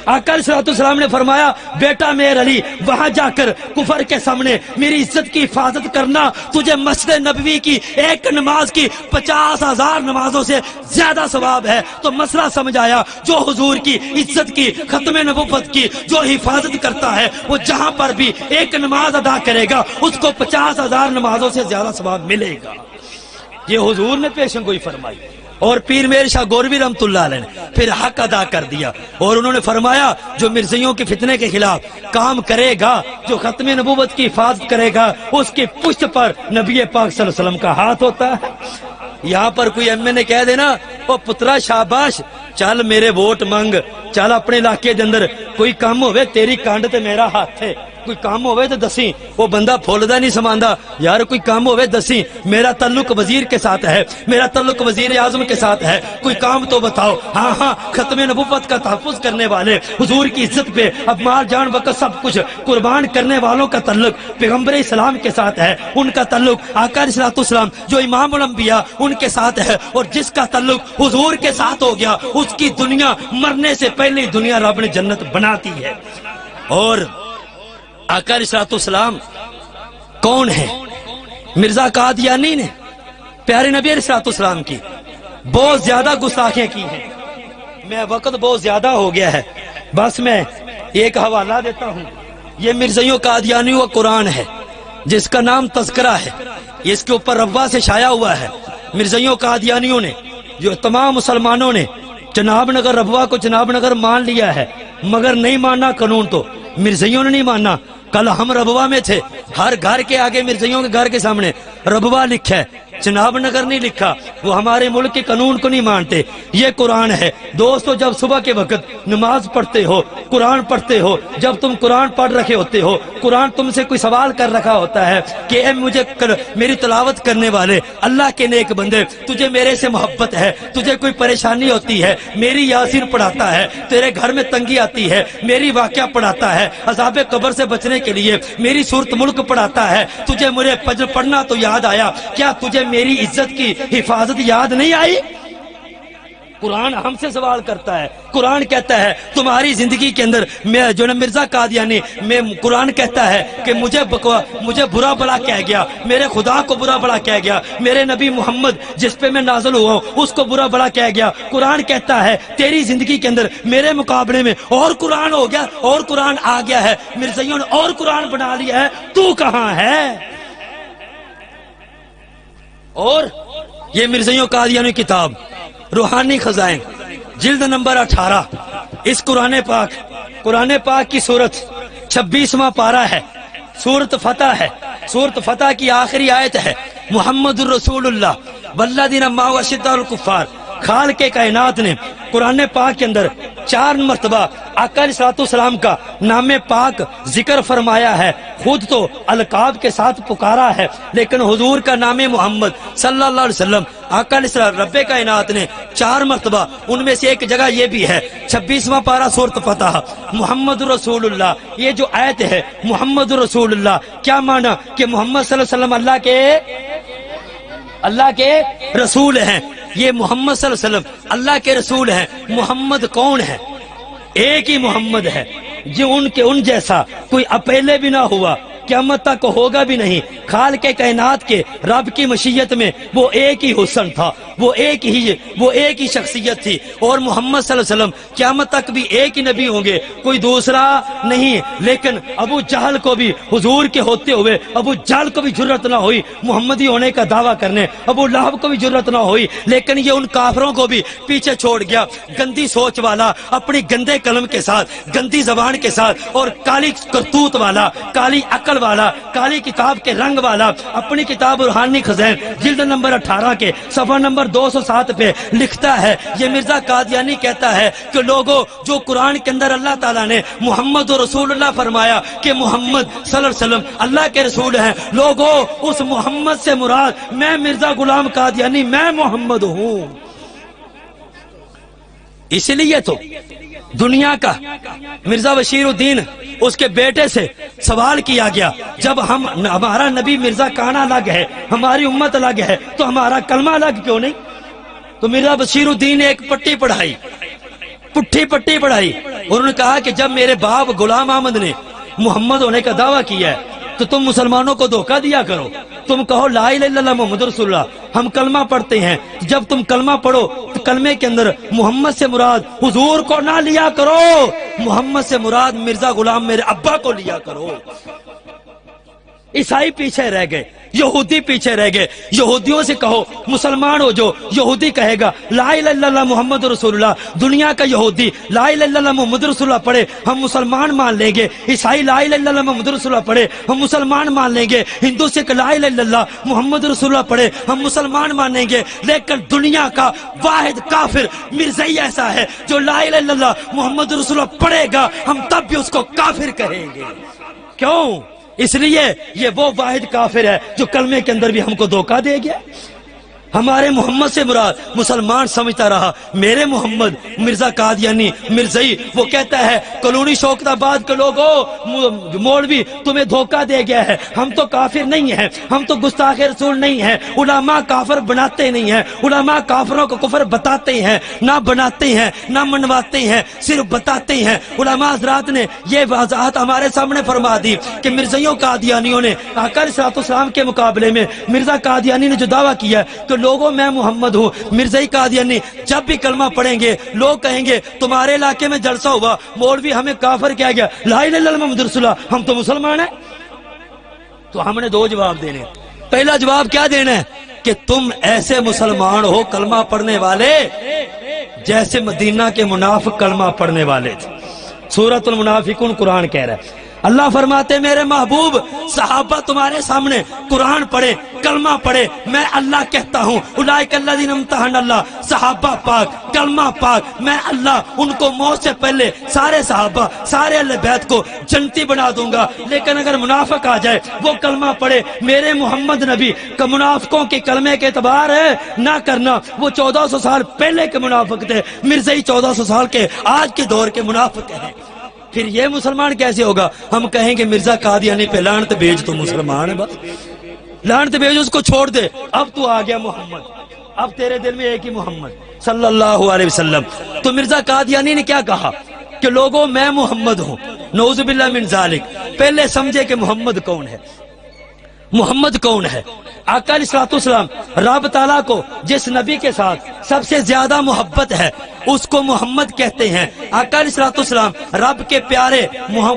آقا علیہ الصلوۃ والسلام نے فرمایا بیٹا میرے علی، وہاں جا کر کفر کے سامنے میری عزت کی حفاظت کرنا، تجھے مسجد نبوی کی ایک نماز کی 50,000 نمازوں سے زیادہ ثواب ہے۔ تو مسئلہ سمجھ آیا، جو حضور کی عزت کی ختم نبوت کی جو حفاظت کرتا ہے، وہ جہاں پر بھی ایک نماز ادا کرے گا اس کو 50,000 نمازوں سے زیادہ ثواب ملے گا۔ یہ حضور نے پیشن گوئی فرمائی، اور پیر میر شاہ گوربی رحمت اللہ علیہ نے پھر حق ادا کر دیا، اور انہوں نے فرمایا جو مرزائیوں کے فتنے کے خلاف کام کرے گا، جو ختم نبوت کی حفاظت کرے گا، اس کی پشت پر نبی پاک صلی اللہ علیہ وسلم کا ہاتھ ہوتا ہے۔ یہاں پر کوئی ایم نے کہہ دینا او پترا شاباش، چل میرے ووٹ منگ، چل اپنے علاقے دے اندر کوئی کام ہوئے تیری کانڈ تے میرا ہاتھ ہے، کوئی کام ہوئے تو دسی، وہ بندہ پھولدا نہیں سماندا، یار کوئی کام ہوئے دسی، میرا تعلق وزیر کے ساتھ ہے، میرا تعلق وزیر اعظم کے ساتھ ہے، کوئی کام تو بتاؤ۔ ہاں ہاں، ختم نبوت کا تحفظ کرنے والے، حضور کی عزت پہ اب مال جان وقت سب کچھ قربان کرنے والوں کا تعلق پیغمبر اسلام کے ساتھ ہے، ان کا تعلق آقا علیہ الصلوۃ والسلام جو امام الانبیاء ان کے ساتھ ہے، اور جس کا تعلق حضور کے ساتھ ہو گیا اس کی دنیا مرنے سے پہلے دنیا رب نے جنت بناتی ہے۔ اور آقا علیہ الصلوۃ والسلام کون ہے؟ مرزا قادیانی نے پیارے نبی علیہ الصلوۃ والسلام کی بہت زیادہ گستاخیاں کی ہیں۔ میں وقت بہت زیادہ ہو گیا ہے، بس میں ایک حوالہ دیتا ہوں۔ یہ مرزائیوں قادیانیوں کا قرآن ہے جس کا نام تذکرہ ہے، اس کے اوپر روا سے شائع ہوا ہے۔ مرزائیوں قادیانیوں نے، جو تمام مسلمانوں نے جناب نگر ربوہ کو جناب نگر مان لیا ہے، مگر نہیں ماننا قانون تو مرزائیوں نے نہیں ماننا۔ کل ہم ربوہ میں تھے، ہر گھر کے آگے مرزائیوں کے گھر کے سامنے ربوہ لکھا ہے، جناب نگر نہیں لکھا۔ وہ ہمارے ملک کے قانون کو نہیں مانتے، یہ قرآن ہے۔ دوستو، جب صبح کے وقت نماز پڑھتے ہو، قرآن پڑھتے ہو، جب تم قرآن پڑھ رکھے ہوتے ہو، قرآن تم سے کوئی سوال کر رکھا ہوتا ہے کہ اے مجھے میری تلاوت کرنے والے اللہ کے نیک بندے، تجھے میرے سے محبت ہے، تجھے کوئی پریشانی ہوتی ہے، میری یاسین پڑھاتا ہے، تیرے گھر میں تنگی آتی ہے، میری واقعہ پڑھاتا ہے، عذاب قبر سے بچنے کے لیے میری صورت ملک پڑھاتا ہے، تجھے مجھے فجر پڑھنا تو یاد آیا، کیا تجھے میری عزت کی حفاظت یاد نہیں آئی؟ قرآن ہم سے سوال کرتا ہے. قرآن کہتا ہے تمہاری زندگی کے اندر میں جو نا مرزا قادیانی میں قرآن کہتا ہے کہ مجھے برا بلا کہہ گیا, میرے خدا کو برا بلا کہہ گیا, میرے نبی محمد جس پہ میں نازل ہوا ہوں اس کو برا بلا کہہ گیا. قرآن کہتا ہے تیری زندگی کے اندر میرے مقابلے میں اور قرآن ہو گیا, اور قرآن آ گیا ہے, مرزائیوں نے اور قرآن بنا لیا ہے, تو کہاں ہے؟ اور یہ مرزائیوں قادیانی کتاب روحانی خزائن جلد نمبر 18, اس قرآن پاک کی سورت 26واں پارہ ہے, سورت فتح ہے. سورت فتح کی آخری آیت ہے محمد الرسول اللہ والذین معہ اشداء الکفار. خالق کائنات نے قرآن پاک کے اندر 4 مرتبہ آقا علیہ السلام کا نام پاک ذکر فرمایا ہے. خود تو القاب کے ساتھ پکارا ہے, لیکن حضور کا نام محمد صلی اللہ علیہ وسلم آقا علیہ السلام رب کائنات نے 4 مرتبہ, ان میں سے ایک جگہ یہ بھی ہے 26واں پارہ سورت فتح محمد رسول اللہ. یہ جو آیت ہے محمد رسول اللہ, کیا معنی کہ محمد صلی اللہ علیہ وسلم اللہ کے رسول ہیں. یہ محمد صلی اللہ علیہ وسلم اللہ کے رسول ہیں. محمد کون ہے؟ ایک ہی محمد ہے, جو ان جیسا کوئی پہلے بھی نہ ہوا, قیامت تک ہوگا بھی نہیں. خالق کائنات کے رب کی مشیت میں وہ ایک ہی حسن تھا, وہ ایک ہی شخصیت تھی. اور محمد صلی اللہ علیہ وسلم قیامت تک بھی ایک ہی نبی ہوں گے, کوئی دوسرا نہیں. لیکن ابو جہل کو بھی حضور کے ہوتے ہوئے ابو جہل کو بھی جرت نہ ہوئی محمدی ہونے کا دعویٰ کرنے, ابو لہب کو بھی جرت نہ ہوئی. لیکن یہ ان کافروں کو بھی پیچھے چھوڑ گیا. گندی سوچ والا, اپنی گندے قلم کے ساتھ, گندی زبان کے ساتھ, اور کالی کرتوت والا, کالی عقل والا, کالی کتاب کے رنگ والا, اپنی کتاب روحانی خزائن جلد نمبر 18 کے صفحہ نمبر 207 پہ لکھتا ہے, یہ مرزا قادیانی کہتا ہے کہ لوگوں, جو قرآن کے اندر اللہ تعالیٰ نے محمد رسول اللہ فرمایا کہ محمد صلی اللہ علیہ وسلم اللہ کے رسول ہیں, لوگوں اس محمد سے مراد میں مرزا غلام قادیانی, میں محمد ہوں. اس لیے تو دنیا کا مرزا بشیر الدین اس کے بیٹے سے سوال کیا گیا, جب ہمارا نبی مرزا کانا الگ ہے, ہماری امت الگ ہے, تو ہمارا کلمہ الگ کیوں نہیں؟ تو مرزا بشیر الدین نے ایک پٹی پڑھائی, پٹھی پٹی پڑھائی. انہوں نے کہا کہ جب میرے باپ غلام احمد نے محمد ہونے کا دعویٰ کیا ہے تو تم مسلمانوں کو دھوکہ دیا کرو, تم کہو لا الہ الا اللہ محمد رسول اللہ, ہم کلمہ پڑھتے ہیں. جب تم کلمہ پڑھو تو کلمے کے اندر محمد سے مراد حضور کو نہ لیا کرو, محمد سے مراد مرزا غلام میرے ابا کو لیا کرو. عیسائی پیچھے رہ گئے, یہودی پیچھے رہ گئے. یہودیوں سے کہو مسلمان ہو, جو یہودی کہے گا لا الہ الا اللہ محمد رسول اللہ, دنیا کا یہودی لا الہ الا اللہ محمد رسول اللہ پڑھے ہم مسلمان مان لیں گے. عیسائی لا الہ الا اللہ محمد رسول اللہ پڑھے ہم مسلمان مان لیں گے. ہندو سے لا الہ الا اللہ محمد رسول اللہ پڑھے ہم مسلمان مان لیں گے. لیکن دنیا کا واحد کافر مرزائی ایسا ہے جو لا الہ الا اللہ محمد رسول اللہ پڑھے گا, ہم تب بھی اس کو کافر کہیں گے. کیوں؟ اس لیے یہ وہ واحد کافر ہے جو کلمے کے اندر بھی ہم کو دھوکہ دے گیا. ہمارے محمد سے مراد مسلمان سمجھتا رہا میرے محمد. مرزا قادیانی مرزائی وہ کہتا ہے کلونی شوکت آباد کے لوگوں مولوی تمہیں دھوکہ دے گیا ہے, ہم تو کافر نہیں ہیں, ہم تو گستاخ رسول نہیں ہیں. علماء کافر بناتے نہیں ہیں, علماء کافروں کو کفر بتاتے ہیں, نہ بناتے ہیں نہ منواتے ہیں, صرف بتاتے ہیں. علماء حضرات نے یہ وضاحت ہمارے سامنے فرما دی کہ مرزائیوں قادیانیوں نے آقا علیہ السلام کے مقابلے میں مرزا قادیانی نے جو دعویٰ کیا ہے کہ لوگوں میں محمد ہوں, مرزائی قادیانی جب بھی کلمہ پڑھیں گے لوگ کہیں گے تمہارے علاقے میں جلسہ ہوا, مولوی ہمیں کافر کیا گیا, لا الہ الا اللہ محمد رسول اللہ, ہم تو مسلمان ہیں. تو ہم نے 2 جواب دینے. پہلا جواب کیا دینا ہے کہ تم ایسے مسلمان ہو کلمہ پڑھنے والے جیسے مدینہ کے منافق کلمہ پڑھنے والے تھے. سورۃ المنافقون قرآن کہہ رہا ہے, اللہ فرماتے میرے محبوب صحابہ تمہارے سامنے قرآن پڑھے کلمہ پڑھے, میں اللہ کہتا ہوں اولئک الذین امتحن اللہ, صحابہ پاک کلمہ پاک, میں اللہ ان کو موت سے پہلے سارے صحابہ سارے اہل بیت کو جنتی بنا دوں گا. لیکن اگر منافق آ جائے وہ کلمہ پڑھے, میرے محمد نبی کا منافقوں کے کلمے کے اعتبار ہے نہ کرنا, وہ 1400 سال پہلے کے منافق تھے, مرزائی 1400 سال کے آج کے دور کے منافق ہیں. پھر یہ مسلمان کیسے ہوگا؟ ہم کہیں گے مرزا قادیانی پہ لعنت بھیج, تو مسلمان ہے, بس لعنت بھیج, اس کو چھوڑ دے, اب تو آ گیا محمد. اب تیرے دل میں ایک ہی محمد صلی اللہ علیہ وسلم. تو مرزا قادیانی نے کیا کہا کہ لوگوں میں محمد ہوں. نعوذ باللہ من ذالک. پہلے سمجھے کہ محمد کون ہے. محمد کون ہے؟ آقا علیہ الصلوۃ والسلام رب تعالیٰ کو جس نبی کے ساتھ سب سے زیادہ محبت ہے اس کو محمد کہتے ہیں. آقا علیہ الصلوۃ والسلام رب کے پیارے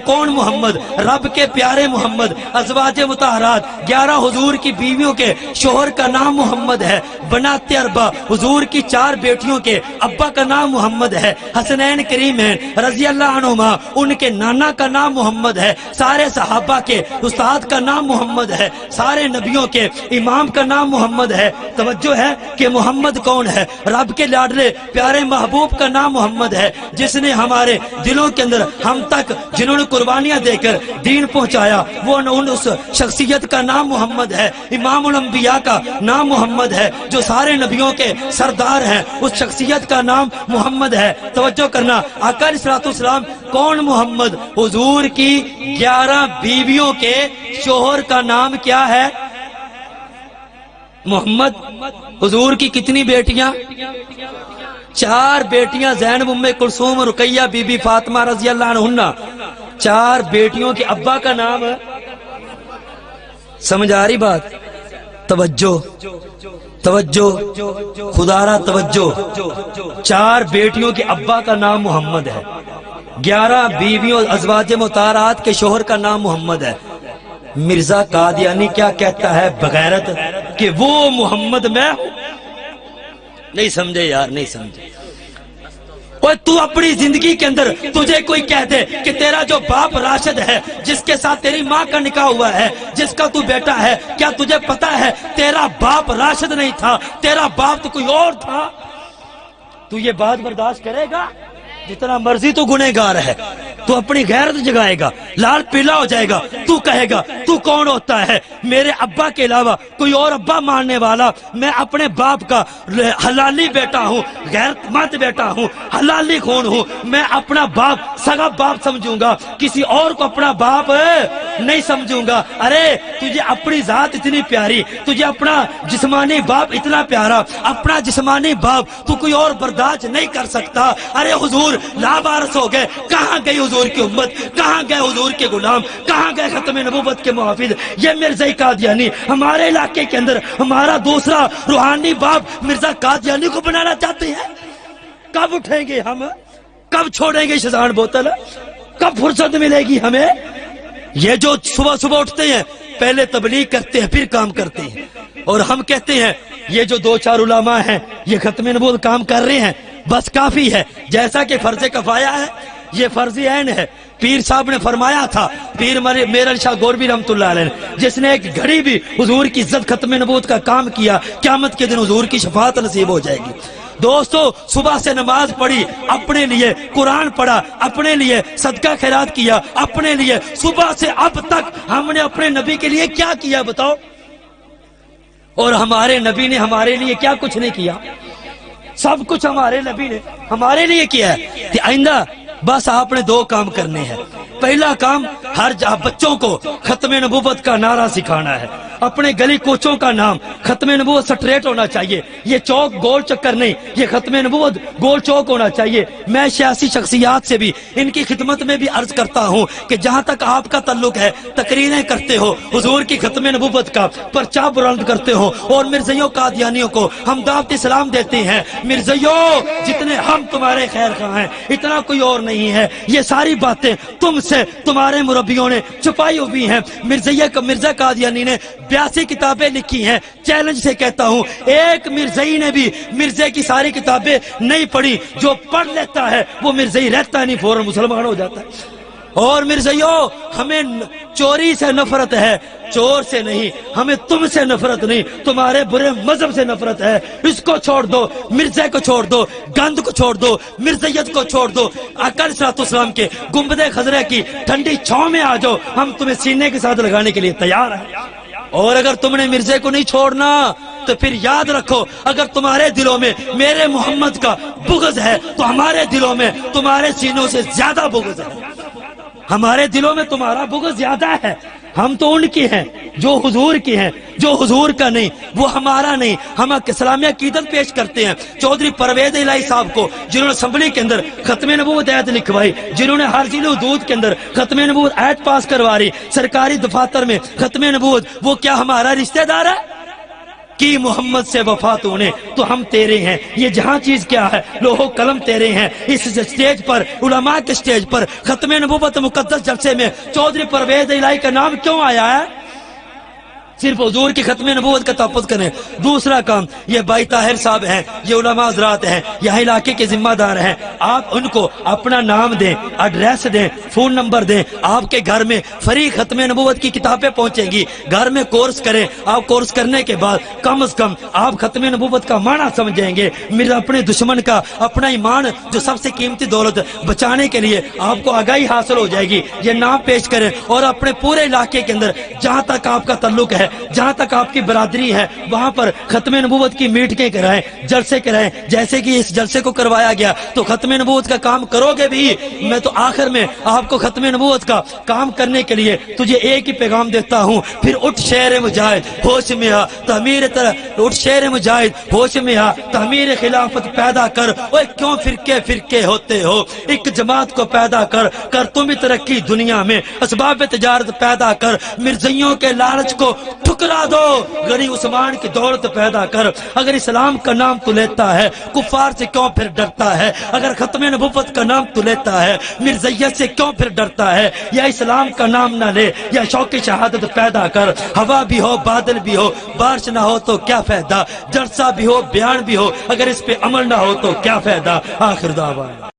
کون محمد؟ رب کے پیارے محمد. ازواج مطہرات 11 حضور کی بیویوں کے شوہر کا نام محمد ہے. بنات اربع حضور کی 4 بیٹیوں کے ابا کا نام محمد ہے. حسنین کریمین رضی اللہ عنہما ان کے نانا کا نام محمد ہے. سارے صحابہ کے استاد کا نام محمد ہے. سارے نبیوں کے امام کا نام محمد ہے. توجہ ہے کہ محمد کون ہے؟ رب کے لاڈلے پیارے محبوب کا نام محمد ہے، جس نے ہمارے دلوں کے اندر ہم تک جنہوں نے قربانیاں دے کر دین پہنچایا وہ اس شخصیت کا نام محمد ہے. امام الانبیاء کا نام محمد ہے، جو سارے نبیوں کے سردار ہیں اس شخصیت کا نام محمد ہے. توجہ کرنا. آقا علیہ الصلوۃ والسلام کون محمد؟ حضور کی 11 بیویوں کے شوہر کا نام کیا ہے؟ محمد. حضور کی کتنی بیٹیاں؟ 4 بیٹیاں. زینب ام کلثوم رقیہ بی بی فاطمہ رضی اللہ عنہا. 4 بیٹیوں کے ابا کا نام. سمجھ آ رہی بات؟ توجہ توجہ خدارا توجہ. 4 بیٹیوں کے ابا کا نام محمد ہے. 11 بیویوں ازواج مطہرات کے شوہر کا نام محمد ہے. مرزا قادیانی کیا کہتا ہے بغیرت کہ وہ محمد میں ہوں. نہیں سمجھے یار، نہیں سمجھے. اور تو اپنی زندگی کے اندر تجھے کوئی کہہ دے کہ تیرا جو باپ راشد ہے جس کے ساتھ تیری ماں کا نکاح ہوا ہے جس کا تو بیٹا ہے، کیا تجھے پتا ہے تیرا باپ راشد نہیں تھا، تیرا باپ تو کوئی اور تھا؟ تو یہ بات برداشت کرے گا؟ جتنا مرضی تو گنہگار ہے، تو اپنی غیرت جگائے گا، لال پیلا ہو جائے گا. تو کہے گا تو کون ہوتا ہے؟ میرے ابا کے علاوہ کوئی اور ابا ماننے والا. میں اپنے باپ کا حلالی بیٹا ہوں، غیرت مند بیٹا ہوں، حلالی خون ہوں. میں اپنا باپ سگا باپ سمجھوں گا، کسی اور کو اپنا باپ نہیں سمجھوں گا. ارے تجھے اپنی ذات اتنی پیاری، تجھے اپنا جسمانی باپ اتنا پیارا، اپنا جسمانی باپ تو کوئی اور برداشت نہیں کر سکتا. ارے حضور لابارس ہو گئے. کہاں گئی حضور کی امت؟ کہاں گئے حضور کے غلام؟ کہاں گئے ختم نبوت کے محافظ؟ یہ مرزا قادیانی ہمارے علاقے کے اندر ہمارا دوسرا روحانی باپ مرزا قادیانی کو بنانا چاہتے ہیں. کب اٹھیں گے ہم؟ کب چھوڑیں گے شزان بوتل؟ کب فرصت ملے گی ہمیں؟ یہ جو صبح صبح اٹھتے ہیں پہلے تبلیغ کرتے ہیں پھر کام کرتے ہیں، اور ہم کہتے ہیں یہ جو 2-4 علماء ہیں یہ ختم نبوت کام کر رہے ہیں بس کافی ہے. جیسا کہ فرض کفایہ ہے یہ فرض عین ہے. پیر صاحب نے فرمایا تھا، پیر میرل شاہ گوربی رحمۃ اللہ علیہ نے، جس نے ایک گھڑی بھی حضور کی عزت ختم نبوت کا کام کیا قیامت کے دن حضور کی شفاعت نصیب ہو جائے گی. دوستو صبح سے نماز پڑھی، اپنے لیے قرآن پڑھا، اپنے لیے صدقہ خیرات کیا، اپنے لیے صبح سے اب تک ہم نے اپنے نبی کے لیے کیا کیا بتاؤ؟ اور ہمارے نبی نے ہمارے لیے کیا کچھ نہیں کیا؟ سب کچھ ہمارے نبی نے ہمارے لیے کیا ہے. کہ آئندہ بس آپ نے 2 کام کرنے ہیں. پہلا کام ہر بچوں کو ختم نبوت کا نعرہ سکھانا ہے. اپنے گلی کوچوں کا نام ختم نبوت سٹریٹ ہونا چاہیے. یہ چوک گول چکر نہیں، یہ ختم نبوت گول چوک ہونا چاہیے. میں سیاسی شخصیات سے بھی ان کی خدمت میں بھی عرض کرتا ہوں کہ جہاں تک آپ کا تعلق ہے تقریریں کرتے ہو، حضور کی ختم نبوت کا پرچہ بلند کرتے ہو، اور مرزائیوں قادیانیوں کو ہم دعوت اسلام دیتے ہیں. مرزائیوں جتنے ہم تمہارے خیر خواہ ہیں اتنا کوئی اور نہیں ہے. یہ ساری باتیں تم سے تمہارے مربیوں نے چھپائی ہوئی ہیں. مرزا قادیانی نے 82 کتابیں لکھی ہیں. چیلنج سے کہتا ہوں ایک مرزائی نے بھی مرزے کی ساری کتابیں نہیں پڑھی. جو پڑھ لیتا ہے وہ مرزائی رہتا نہیں، فوراً مسلمان ہو جاتا ہے. اور مرزائیوں ہمیں چوری سے نفرت ہے، چور سے نہیں. ہمیں تم سے نفرت نہیں، تمہارے برے مذہب سے نفرت ہے. اس کو چھوڑ دو، مرزے کو چھوڑ دو، گند کو چھوڑ دو، مرزائیت کو چھوڑ دو. آقا علیہ الصلوۃ والسلام کے گنبد خضرا کی ٹھنڈی چھاؤں میں آ جاؤ، ہم تمہیں سینے کے ساتھ لگانے کے لیے تیار ہیں. اور اگر تم نے مرزے کو نہیں چھوڑنا تو پھر یاد رکھو، اگر تمہارے دلوں میں میرے محمد کا بغض ہے تو ہمارے دلوں میں تمہارے سینوں سے زیادہ بغض ہے. ہمارے دلوں میں تمہارا بغض زیادہ ہے. ہم تو ان کی ہیں جو حضور کی ہیں، جو حضور کا نہیں وہ ہمارا نہیں. ہم اسلامی عقیدت پیش کرتے ہیں چودھری پرویز الہی صاحب کو، جنہوں نے اسمبلی کے اندر ختم نبوت آیت لکھوائی، جنہوں نے ہر ضلع حدود کے اندر ختم نبوت آیت پاس کروا رہی، سرکاری دفاتر میں ختم نبوت. وہ کیا ہمارا رشتہ دار ہے؟ کی محمد سے وفا تو نے تو ہم تیرے ہیں. یہ جہاں چیز کیا ہے، لوح و قلم تیرے ہیں. اس سٹیج پر، علماء کے سٹیج پر ختم نبوت مقدس جلسے میں چودھری پرویز الہی کا نام کیوں آیا ہے؟ صرف حضور کی ختم نبوت کا تحفظ کریں. دوسرا کام، یہ بھائی طاہر صاحب ہیں، یہ علماء حضرات ہیں، یہاں علاقے کے ذمہ دار ہیں. آپ ان کو اپنا نام دیں، ایڈریس دیں، فون نمبر دیں. آپ کے گھر میں فری ختم نبوت کی کتابیں پہنچیں گی. گھر میں کورس کریں. آپ کورس کرنے کے بعد کم از کم آپ ختم نبوت کا معنی سمجھیں گے. میرا اپنے دشمن کا اپنا ایمان جو سب سے قیمتی دولت بچانے کے لیے آپ کو آگاہی حاصل ہو جائے گی. یہ نام پیش کریں اور اپنے پورے علاقے کے اندر جہاں تک آپ کا تعلق ہے، جہاں تک آپ کی برادری ہے، وہاں پر ختم نبوت کی میٹنگیں کرائیں، جلسے کرائیں. جیسے کہ اس جلسے کو کروایا گیا تو ختم نبوت کا کام کرو گے بھی. میں تو آخر میں آپ کو ختم نبوت کا کام کرنے کے لیے تجھے ایک ہی پیغام دیتا ہوں. پھر اٹھ شہر مجاہد ہوش میں آ تعمیر اٹھ شہر مجاہد ہوش میں آ تعمیر خلافت پیدا کر. اوے کیوں فرقے ہوتے ہو؟ ایک جماعت کو پیدا کر تم ترقی دنیا میں اسباب تجارت پیدا کر. مرزائیوں کے لالچ کو ٹھکرا دو، غنی عثمان کی دولت پیدا کر. اگر اسلام کا نام تو لیتا ہے کفار سے کیوں پھر ڈرتا ہے؟ اگر ختم نبوت کا نام تو لیتا ہے مرزائیت سے کیوں پھر ڈرتا ہے؟ یا اسلام کا نام نہ لے یا شوق شہادت پیدا کر. ہوا بھی ہو بادل بھی ہو بارش نہ ہو تو کیا فائدہ؟ جلسہ بھی ہو بیان بھی ہو اگر اس پہ عمل نہ ہو تو کیا فائدہ؟ آخر دعوانا